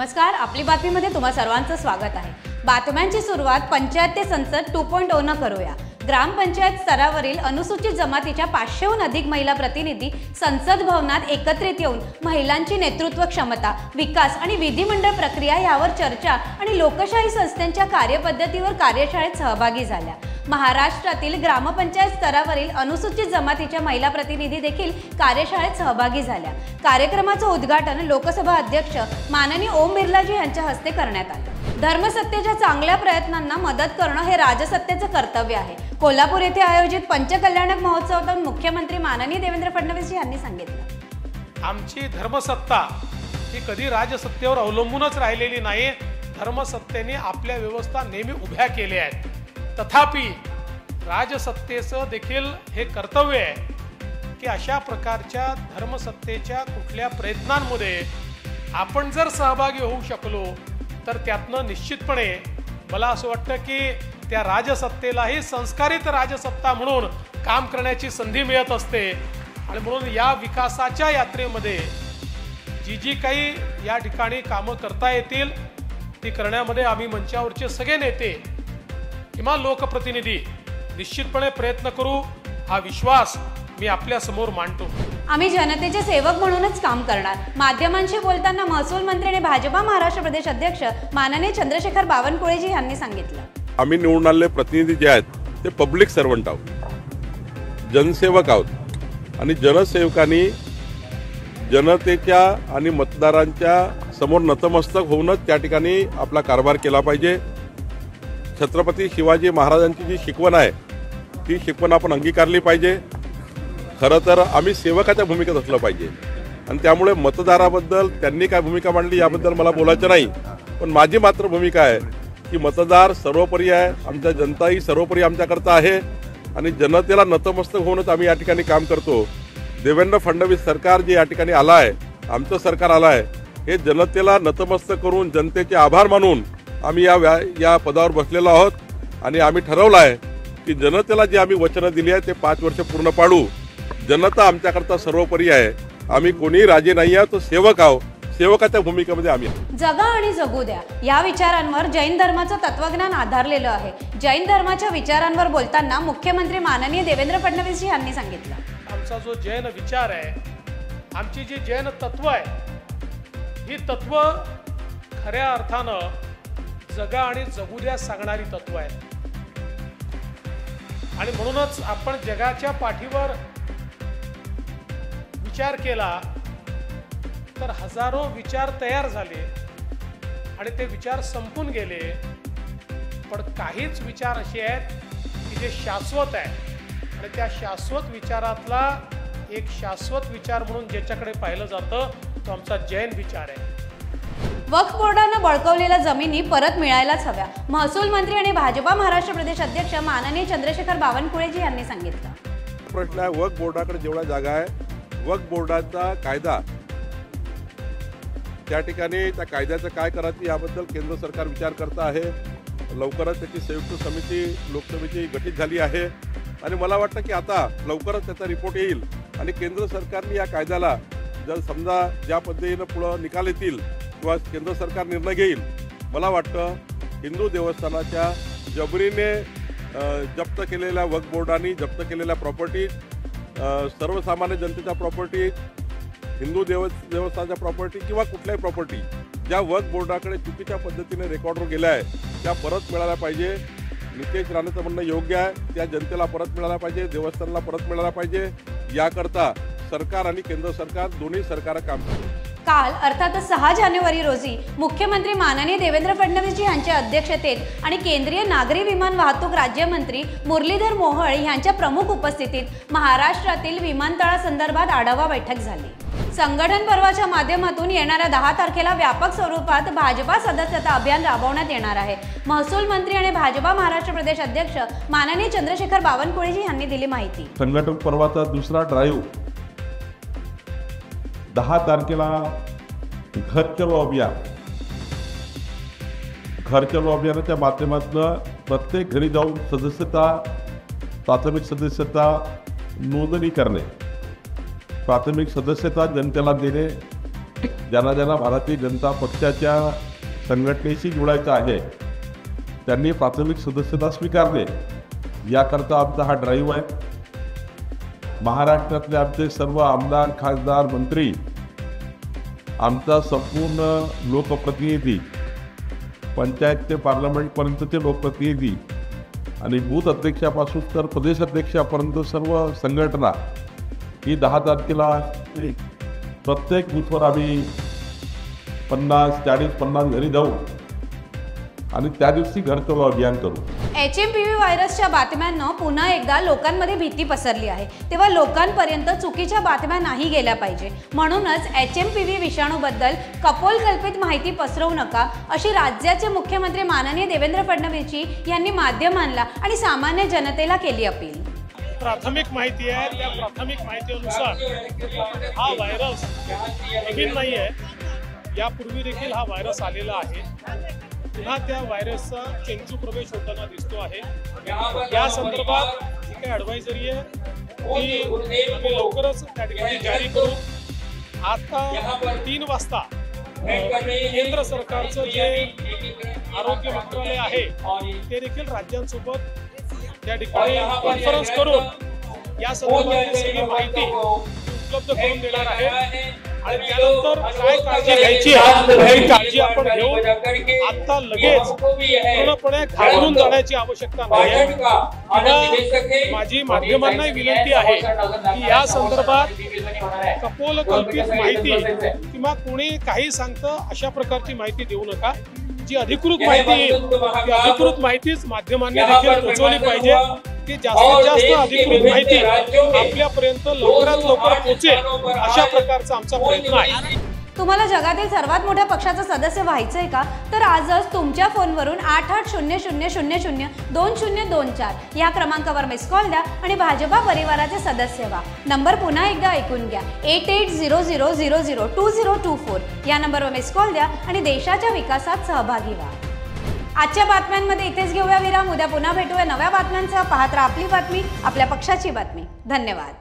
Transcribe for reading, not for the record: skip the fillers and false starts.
नमस्कार, आपली बातमीमध्ये तुम्हा सर्वांचं स्वागत आहे। बातम्यांची सुरुवात पंचायत ते संसद 2.0 न करूया। ग्रामपंचायत स्तरावरील अनुसूचित जमातीच्या 500हून अधिक महिला प्रतिनिधी संसद भवनात एकत्रित येऊन महिलांची नेतृत्व क्षमता, विकास आणि विधिमंडळ प्रक्रिया यावर चर्चा आणि लोकशाही संस्थांच्या कार्यपद्धतीवर कार्यशाळेत सहभागी झाल्या। महाराष्ट्रातील ग्रामपंचायत स्तरावरील अनुसूचित जमातीच्या महिला प्रतिनिधी देखील कार्यशाळेत सहभागी झाल्या। कार्यक्रमाचे उद्घाटन लोकसभा अध्यक्ष माननीय ओम बिर्लाजी यांच्या हस्ते करण्यात आले। धर्मसत्तेच्या चांगल्या प्रयत्नांना मदत करणं हे राजसत्तेचं कर्तव्य आहे। कोल्हापूर येथे आयोजित पंचकल्याणक महोत्सवात मुख्यमंत्री माननीय देवेंद्र फडणवीस यांनी सांगितलं, आमची धर्मसत्ता ही कधी राजसत्तेवर अवलंबूनच राहिलेली नाही। धर्मसत्तेने आपल्या व्यवस्था नेहमी उभ्या केल्या आहेत। तथापि राजसत्तेचं देखील हे कर्तव्य आहे की अशा प्रकारच्या धर्मसत्तेच्या कुठल्या प्रयत्नांमध्ये आपण जर सहभागी होऊ शकलो तर त्यातनं निश्चितपणे मला असं वाटतं की त्या राजसत्तेलाही संस्कारित राजसत्ता म्हणून काम करण्याची संधी मिळत असते। आणि म्हणून या विकासाच्या यात्रेमध्ये जी काही या ठिकाणी कामं करता येतील ती करण्यामध्ये आम्ही मंचावरचे सगळे नेते किंवा लोकप्रतिनिधी निश्चितपणे प्रयत्न करू, हा विश्वास मी आपल्या समोर मांडतो। आम्ही जनतेचे सेवक म्हणूनच काम करणार। माध्यमांशी बोलताना महसूल मंत्री आणि भाजपा महाराष्ट्र प्रदेश अध्यक्ष माननीय चंद्रशेखर बावनकुळेजी यांनी सांगितलं, आम्ही निवडून आलेले प्रतिनिधी जे आहेत ते पब्लिक सर्वंट आहोत, जनसेवक आहोत आणि जनसेवकांनी जनतेच्या आणि मतदारांच्या समोर नतमस्तक होऊनच त्या ठिकाणी आपला कारभार केला पाहिजे। छत्रपती शिवाजी महाराजांची जी शिकवण आहे ती शिकवण आपण अंगीकारली पाहिजे। खरं तर आम्ही सेवकाच्या भूमिकेत असलं पाहिजे आणि त्यामुळे मतदाराबद्दल त्यांनी काय भूमिका मांडली याबद्दल मला बोलायचं नाही, पण माझी मात्र भूमिका आहे की मतदार सर्वोपरी आहे, आमच्या जनताही सर्वोपरी आमच्याकरता आहे आणि जनतेला नतमस्तक होऊनच आम्ही या ठिकाणी काम करतो। देवेंद्र फडणवीस सरकार जे या ठिकाणी आलं आहे, आमचं सरकार आलं आहे, हे जनतेला नतमस्तक करून जनतेचे आभार मानून आम्ही या पदावर बसलेलो आहोत आणि आम्ही ठरवलं आहे की जनतेला जे आम्ही वचनं दिली आहे ते 5 वर्ष पूर्ण पाडू। जनता आमच्याकरता सर्वोपरी आहे, आम्ही कोणी राजे नाही आहोत, तो सेवक आहोत, सेवकाच्या भूमिकेमध्ये आम्ही आहोत। जगा आणि जगू द्या या विचारांवर जैन धर्माचं तत्वज्ञान आधारलेलं आहे। जैन धर्माच्या विचारांवर बोलताना मुख्यमंत्री माननीय देवेंद्र फडणवीस यांनी सांगितलं, आमचा जो जैन विचार आहे, आमची जी जैन तत्व आहे, ही तत्व खऱ्या अर्थानं जगा आणि जगू द्या सांगणारी तत्व आहेत आणि म्हणूनच आपण जगाच्या पाठीवर विचार केला तर हजारो विचार तयार झाले आणि ते विचार संपून गेले, पण काहीच विचार असे आहेत की जे शाश्वत आहे आणि त्या शाश्वत विचारातला एक शाश्वत विचार म्हणून ज्याच्याकडे पाहिलं जातं तो आमचा जैन विचार आहे। वक्फ बोर्डानं बळकवलेल्या जमिनी परत मिळायलाच हव्या, महसूल मंत्री आणि भाजपा महाराष्ट्र प्रदेश अध्यक्ष माननीय चंद्रशेखर बावनकुळेजी यांनी सांगितलं। प्रश्न आहे वक्फ बोर्डाकडे जेवढा जागा आहे, वक्फ बोर्डाचा कायदा त्या ठिकाणी त्या कायद्याचं काय करायचं याबद्दल केंद्र सरकार विचार करत आहे। लवकरच त्याची संयुक्त समिती लोकसभेची गठीत झाली आहे आणि मला वाटतं की आता लवकरच त्याचा रिपोर्ट येईल आणि केंद्र सरकारने या कायद्याला जर समजा ज्या पद्धतीनं पुढं निकाल येतील किंवा केंद्र सरकार निर्णय घेईल, मला वाटतं हिंदू देवस्थानाच्या जबरीने जप्त केलेल्या वक्फ बोर्डांनी जप्त केलेल्या प्रॉपर्टी, सर्वसामान्य जनतेच्या प्रॉपर्टी, हिंदू देवस्थानाच्या प्रॉपर्टी किंवा कुठल्याही प्रॉपर्टी ज्या वक्फ बोर्डाकडे चुकीच्या पद्धतीने रेकॉर्डवर गेल्या आहे त्या परत मिळाल्या पाहिजे। नितेश राणेचं म्हणणं योग्य आहे, त्या जनतेला परत मिळायला पाहिजे, देवस्थानाला परत मिळायला पाहिजे। याकरता सरकार आणि केंद्र सरकार दोन्ही सरकार काम करतात। काल अर्थात 6 जानेवारी रोजी मुख्यमंत्री माननीय देवेंद्र फडणवीस यांच्या अध्यक्षतेत आणि केंद्रीय नागरी विमान वाहतूक राज्यमंत्री मुरलीधर मोहोळ यांच्या प्रमुख उपस्थितीत महाराष्ट्रातील विमानतळासंदर्भात आढावा बैठक झाली। संघटन पर्वाच्या माध्यमातून येणाऱ्या 10 तारखेला व्यापक स्वरूपात भाजपा सदस्यता अभियान राबवण्यात येणार आहे। महसूल मंत्री आणि भाजपा महाराष्ट्र प्रदेश अध्यक्ष माननीय चंद्रशेखर बावनकुळेजी यांनी दिली माहिती। संघटन पर्वाचा दुसरा ड्राईव्ह 10 तारखेला घर चलो अभियान, घर चलो अभियानाच्या माध्यमातून प्रत्येक घरी जाऊन सदस्यता, प्राथमिक सदस्यता नोंदणी करणे, प्राथमिक सदस्यता जनतेला देणे ज्यांना ज्यांना भारतीय जनता पक्षाच्या संघटनेशी जोडायचं आहे त्यांनी प्राथमिक सदस्यता स्वीकारणे, याकरता आमचा हा ड्राईव्ह आहे. महाराष्ट्रातले आमचे सर्व आमदार, खासदार, मंत्री, आमचा संपूर्ण लोकप्रतिनिधी, पंचायत ते पार्लमेंटपर्यंतचे लोकप्रतिनिधी आणि बूथ अध्यक्षापासून तर प्रदेश अध्यक्षापर्यंत सर्व संघटना ही 10 तारखेला प्रत्येक बूथवर आम्ही 50, 40, 50 घरी जाऊ आणि त्या दिवशी घरचलो अभियान करू. HMPV व्हायरसच्या बातम्यांना पुन्हा एकदा लोकांमध्ये भीती पसरली आहे, तेव्हा लोकांपर्यंत चुकीच्या बातम्या नाही गेल्या पाहिजे. म्हणूनच HMPV विषाणूबद्दल कपोलकल्पित माहिती पसरवू नका, अशी राज्याचे मुख्यमंत्री माननीय देवेंद्र फडणवीसजी यांनी माध्यमांना आणि सामान्य जनतेला केली अपील. प्राथमिक माहिती आहे, त्या प्राथमिक माहितीनुसार हा व्हायरस नवीन नाही आहे. यापूर्वी देखील हा व्हायरस आलेला आहे. पुन्हा त्या व्हायरसचा चेंजू प्रवेश होताना दिसतो आहे. या संदर्भात जी काही ॲडवायझरी आहे ती आम्ही लवकरच त्या ठिकाणी जारी करू. आता 3 वाजता केंद्र सरकारचं जे आरोग्य मंत्रालय आहे ते देखील राज्यांसोबत त्या ठिकाणी कॉन्फरन्स करून या संदर्भातली सगळी माहिती उपलब्ध करून देणार आहे. आणि त्यानंतर काय काळजी घ्यायची आहे ही काळजी आपण घेऊ. आता लगेच पूर्णपणे घाबरून जाण्याची आवश्यकता नाही. माझी माध्यमांनाही विनंती आहे की या संदर्भात कपोलकल्पित माहिती किंवा कोणी काही सांगतं अशा प्रकारची माहिती देऊ नका. जी अधिकृत माहिती येईल ती अधिकृत माहितीच माध्यमांनी देखील पोहोचवली पाहिजे. की जास्तीत जास्त अधिकृत माहिती आपल्यापर्यंत लवकरात लवकर पोहोचेल अशा प्रकारचा आमचा प्रयत्न आहे. तुम्हाला जगातील सर्वात मोठ्या पक्षाचं सदस्य व्हायचंय का? तर आजच तुमच्या फोनवरून 8800002024 या क्रमांकावर मिस कॉल द्या आणि भाजपा परिवाराचे सदस्य व्हा. नंबर पुन्हा एकदा ऐकून घ्या, 8800002024 या नंबरवर मिस कॉल द्या आणि देशाच्या विकासात सहभागी व्हा. आजच्या बातम्यांमध्ये इथेच घेऊया विराम. उद्या पुन्हा भेटूया नव्या बातम्यांसह. पाहत राहा आपली बातमी, आपल्या पक्षाची बातमी. धन्यवाद.